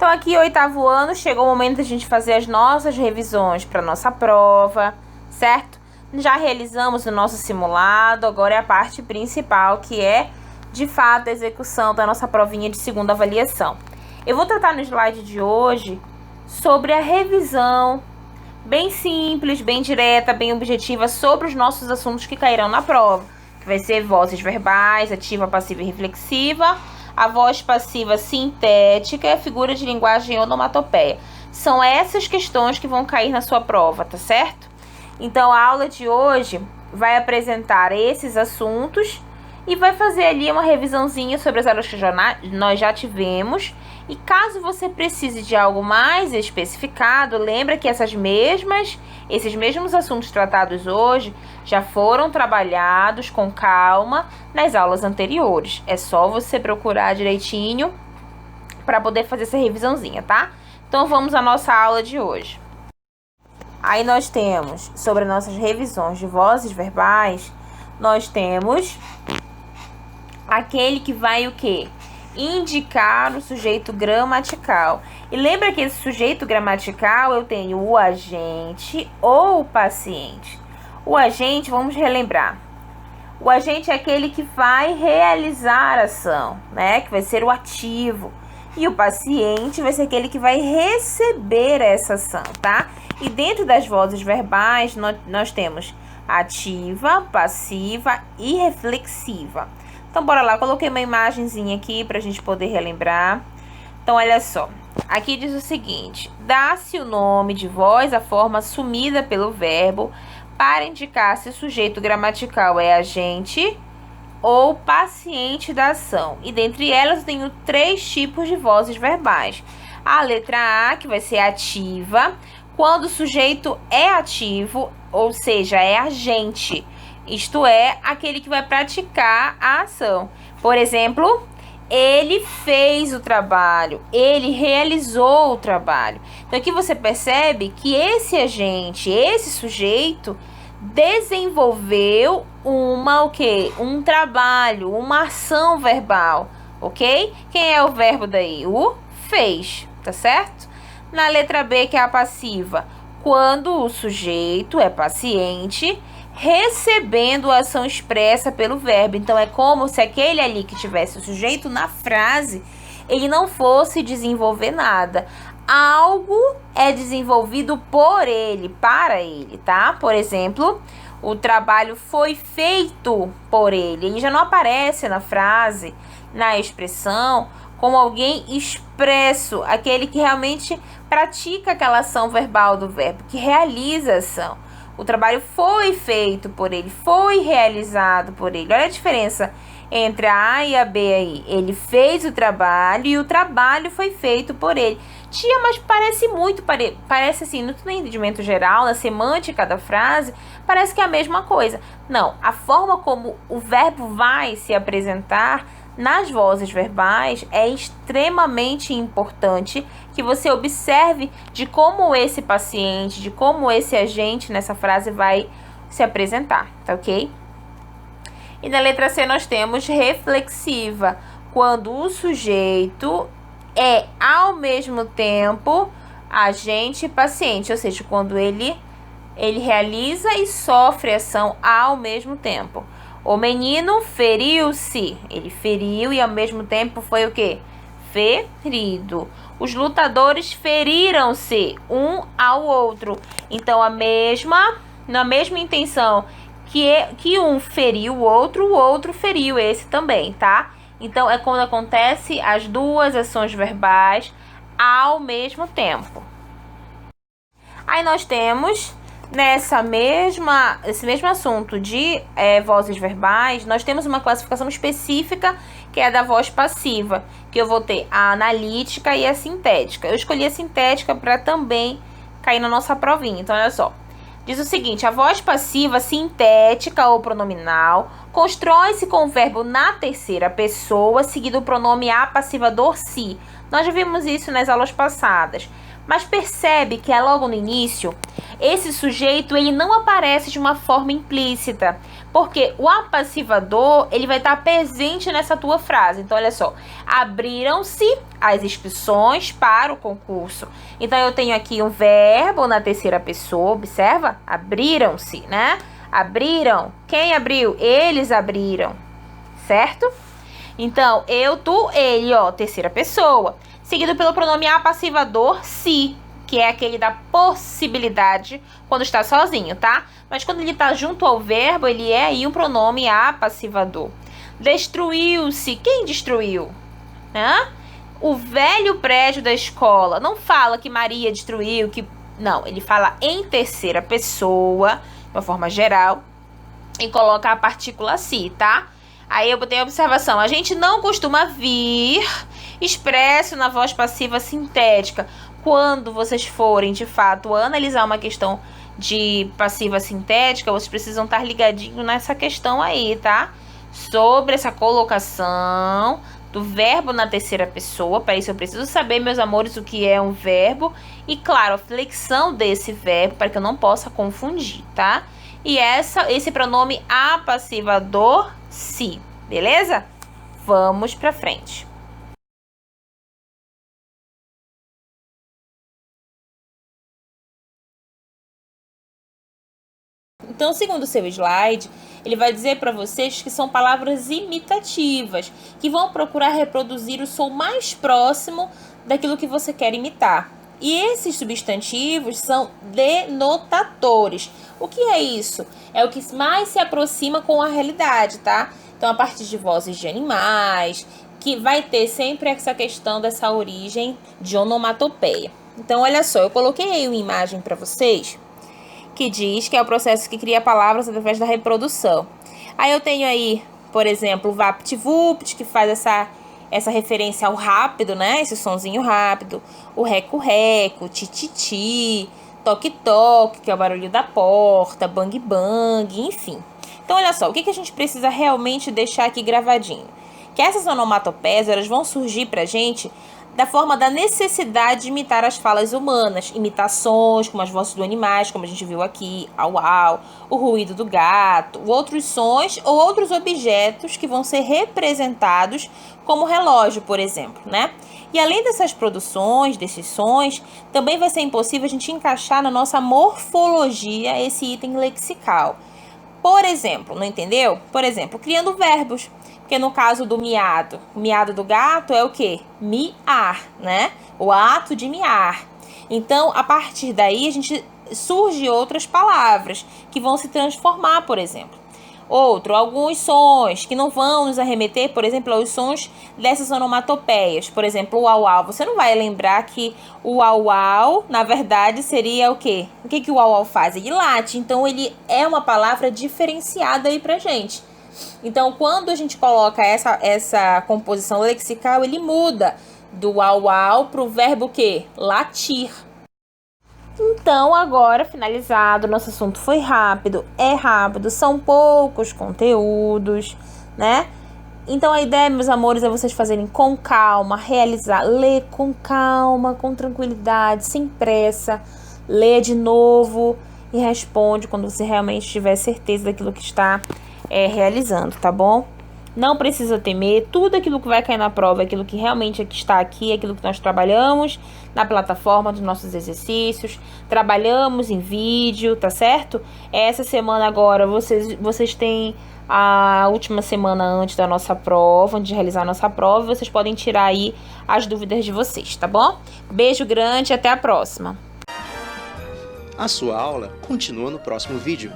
Então, aqui, 8º ano, chegou o momento da gente fazer as nossas revisões para nossa prova, certo? Já realizamos o nosso simulado, agora é a parte principal, que é, de fato, a execução da nossa provinha de segunda avaliação. Eu vou tratar no slide de hoje sobre a revisão bem simples, bem direta, bem objetiva sobre os nossos assuntos que cairão na prova, que vai ser vozes verbais, ativa, passiva e reflexiva, a voz passiva sintética e a figura de linguagem onomatopeia. São essas questões que vão cair na sua prova, tá certo? Então, a aula de hoje vai apresentar esses assuntos e vai fazer ali uma revisãozinha sobre as aulas que nós já tivemos. E caso você precise de algo mais especificado, lembra que esses mesmos assuntos tratados hoje já foram trabalhados com calma nas aulas anteriores. É só você procurar direitinho para poder fazer essa revisãozinha, tá? Então, vamos à nossa aula de hoje. Aí nós temos, sobre nossas revisões de vozes verbais, nós temos aquele que vai o quê? Indicar o sujeito gramatical. E lembra que esse sujeito gramatical eu tenho o agente ou o paciente. O agente, vamos relembrar. O agente é aquele que vai realizar a ação, né? Que vai ser o ativo. E o paciente vai ser aquele que vai receber essa ação, tá? E dentro das vozes verbais, nós temos ativa, passiva e reflexiva. Então, bora lá. Coloquei uma imagenzinha aqui para a gente poder relembrar. Então, olha só. Aqui diz o seguinte. Dá-se o nome de voz à forma assumida pelo verbo para indicar se o sujeito gramatical é agente ou paciente da ação. E dentre elas, eu tenho 3 tipos de vozes verbais. A letra A, que vai ser ativa, quando o sujeito é ativo, ou seja, é agente. Isto é, aquele que vai praticar a ação. Por exemplo, ele fez o trabalho, ele realizou o trabalho. Então, aqui você percebe que esse agente, esse sujeito, desenvolveu um trabalho, uma ação verbal, ok? Quem é o verbo daí? O fez, tá certo? Na letra B, que é a passiva, quando o sujeito é paciente, recebendo a ação expressa pelo verbo. Então, é como se aquele ali que tivesse o sujeito na frase, ele não fosse desenvolver nada. Algo é desenvolvido por ele, para ele, tá? Por exemplo, o trabalho foi feito por ele. Ele já não aparece na frase, na expressão, como alguém expresso, aquele que realmente pratica aquela ação verbal do verbo, que realiza a ação. O trabalho foi feito por ele, foi realizado por ele. Olha a diferença entre a A e a B aí. Ele fez o trabalho e o trabalho foi feito por ele. Tia, mas parece muito, parece assim, no entendimento geral, na semântica da frase, parece que é a mesma coisa. Não, a forma como o verbo vai se apresentar nas vozes verbais é extremamente importante que você observe de como esse paciente, de como esse agente nessa frase vai se apresentar, tá ok? E na letra C nós temos reflexiva, quando o sujeito é ao mesmo tempo agente e paciente, ou seja, quando ele realiza e sofre ação ao mesmo tempo. O menino feriu-se. Ele feriu e ao mesmo tempo foi o quê? Ferido. Os lutadores feriram-se um ao outro. Então, na mesma intenção que um feriu o outro feriu esse também, tá? Então, é quando acontece as duas ações verbais ao mesmo tempo. Aí nós temos, esse mesmo assunto de vozes verbais, nós temos uma classificação específica, que é a da voz passiva, que eu vou ter a analítica e a sintética. Eu escolhi a sintética para também cair na nossa provinha. Então, olha só. Diz o seguinte, a voz passiva sintética ou pronominal constrói-se com o verbo na terceira pessoa, seguido o pronome a passivador si. Nós já vimos isso nas aulas passadas. Mas percebe que é logo no início, esse sujeito ele não aparece de uma forma implícita, porque o apassivador ele vai estar presente nessa tua frase. Então, olha só, abriram-se as inscrições para o concurso. Então, eu tenho aqui um verbo na terceira pessoa, observa? Abriram-se, né? Abriram. Quem abriu? Eles abriram, certo? Então, eu, tu, ele, ó, terceira pessoa. Seguido pelo pronome apassivador, se, que é aquele da possibilidade quando está sozinho, tá? Mas quando ele está junto ao verbo, ele é aí um pronome apassivador. Destruiu-se. Quem destruiu? Hã? O velho prédio da escola. Não fala que Maria destruiu, que... Não, ele fala em terceira pessoa, de uma forma geral, e coloca a partícula se, tá? Aí eu botei a observação. A gente não costuma vir expresso na voz passiva sintética. Quando vocês forem, de fato, analisar uma questão de passiva sintética, vocês precisam estar ligadinhos nessa questão aí, tá? Sobre essa colocação do verbo na terceira pessoa. Para isso eu preciso saber, meus amores, o que é um verbo. E, claro, a flexão desse verbo, para que eu não possa confundir, tá? E esse pronome apassivador, se. Beleza? Vamos para frente. Então, segundo o seu slide, ele vai dizer para vocês que são palavras imitativas, que vão procurar reproduzir o som mais próximo daquilo que você quer imitar. E esses substantivos são denotadores. O que é isso? É o que mais se aproxima com a realidade, tá? Então, a partir de vozes de animais, que vai ter sempre essa questão dessa origem de onomatopeia. Então, olha só, eu coloquei aí uma imagem para vocês, que diz que é o processo que cria palavras através da reprodução. Aí eu tenho aí, por exemplo, o vapt-vupt, que faz essa referência ao rápido, né? Esse sonzinho rápido. O reco-reco, ti-ti-ti, toque-toque, que é o barulho da porta, bang-bang, enfim. Então, olha só, o que a gente precisa realmente deixar aqui gravadinho? Que essas onomatopeias, elas vão surgir pra gente da forma da necessidade de imitar as falas humanas, imitações como as vozes dos animais, como a gente viu aqui, au-au, o ruído do gato, outros sons ou outros objetos que vão ser representados como relógio, por exemplo, né? E além dessas produções, desses sons, também vai ser impossível a gente encaixar na nossa morfologia esse item lexical. Por exemplo, não entendeu? Por exemplo, criando verbos. Porque no caso do miado, o miado do gato é o quê? Miar, né? O ato de miar. Então, a partir daí, a gente surge outras palavras que vão se transformar, por exemplo. Alguns sons que não vão nos arremeter, por exemplo, aos sons dessas onomatopeias. Por exemplo, o au-au. Você não vai lembrar que o au-au, na verdade, seria o quê? O que o au-au faz? Ele late. Então, ele é uma palavra diferenciada aí pra gente. Então, quando a gente coloca essa composição lexical, ele muda do au-au para o verbo o quê? Latir. Então, agora, finalizado, nosso assunto foi rápido, é rápido, são poucos conteúdos, né? Então, a ideia, meus amores, é vocês fazerem com calma, realizar, ler com calma, com tranquilidade, sem pressa, ler de novo e responde quando você realmente tiver certeza daquilo que está realizando, tá bom? Não precisa temer, tudo aquilo que vai cair na prova é aquilo que realmente está aqui, é aquilo que nós trabalhamos na plataforma dos nossos exercícios, trabalhamos em vídeo, tá certo? Essa semana agora, vocês têm a última semana antes da nossa prova, antes de realizar a nossa prova, vocês podem tirar aí as dúvidas de vocês, tá bom? Beijo grande e até a próxima! A sua aula continua no próximo vídeo.